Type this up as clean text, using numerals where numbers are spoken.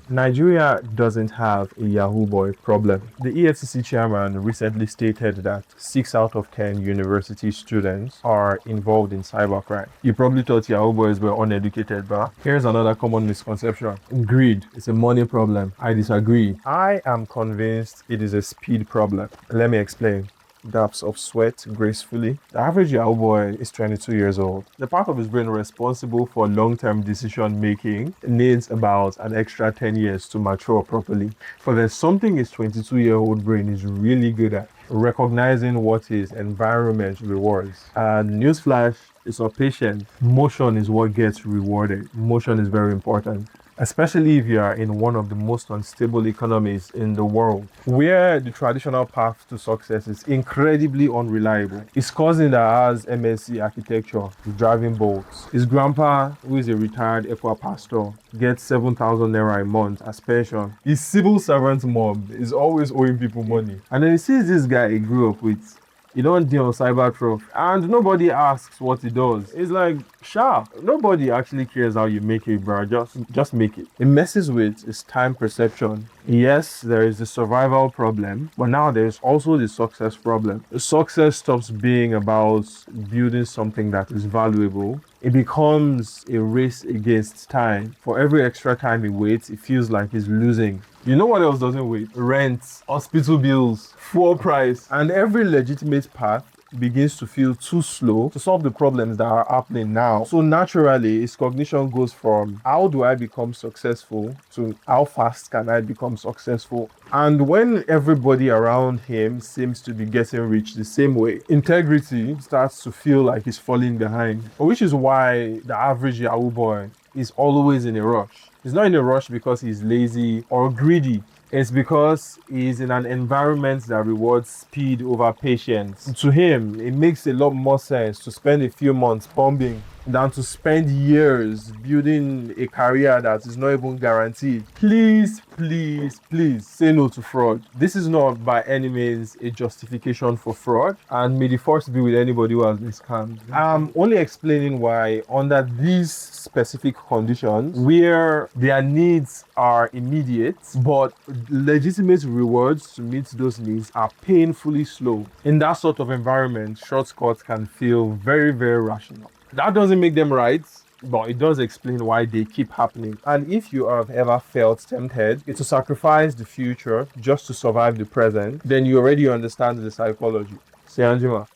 Nigeria doesn't have a Yahoo boy problem. The EFCC chairman recently stated that 6 out of 10 university students are involved in cybercrime. You probably thought Yahoo boys were uneducated, but here's another common misconception. Greed is a money problem. I disagree. I am convinced it is a speed problem. Let me explain. Gaps of sweat gracefully. The average Yahoo boy is 22 years old. The part of his brain responsible for long-term decision making needs about an extra 10 years to mature properly. For there's something his 22-year-old brain is really good at: recognizing what his environment rewards. And newsflash, it's not patient. Motion is what gets rewarded. Motion is very important, especially if you are in one of the most unstable economies in the world, where the traditional path to success is incredibly unreliable. His cousin that has MSc architecture is driving bolts. His grandpa, who is a retired Ekwa pastor, gets 7,000 naira a month as pension. His civil servant mom is always owing people money. And then he sees this guy he grew up with. You don't deal on cybertroph, and nobody asks what he does. It's like, sharp. Nobody actually cares how you make it, bro. Just make it. It messes with his time perception. Yes, there is the survival problem, but now there's also the success problem. The success stops being about building something that is valuable. It becomes a race against time. For every extra time he waits, it feels like he's losing. You know what else doesn't wait? Rent, hospital bills, fuel price, and every legitimate path begins to feel too slow to solve the problems that are happening now. So naturally, his cognition goes from how do I become successful to how fast can I become successful. And when everybody around him seems to be getting rich the same way, integrity starts to feel like he's falling behind. Which is why the average Yahoo boy is always in a rush. He's not in a rush because he's lazy or greedy. It's because he's in an environment that rewards speed over patience. To him, it makes a lot more sense to spend a few months pumping than to spend years building a career that is not even guaranteed. Please, please, please say no to fraud. This is not by any means a justification for fraud, and may the force be with anybody who has been scammed. I'm only explaining why, under these specific conditions, where their needs are immediate, but legitimate rewards to meet those needs are painfully slow. In that sort of environment, shortcuts can feel very, very rational. That doesn't make them right, but it does explain why they keep happening. And if you have ever felt tempted to sacrifice the future just to survive the present, then you already understand the psychology. Say Anjima.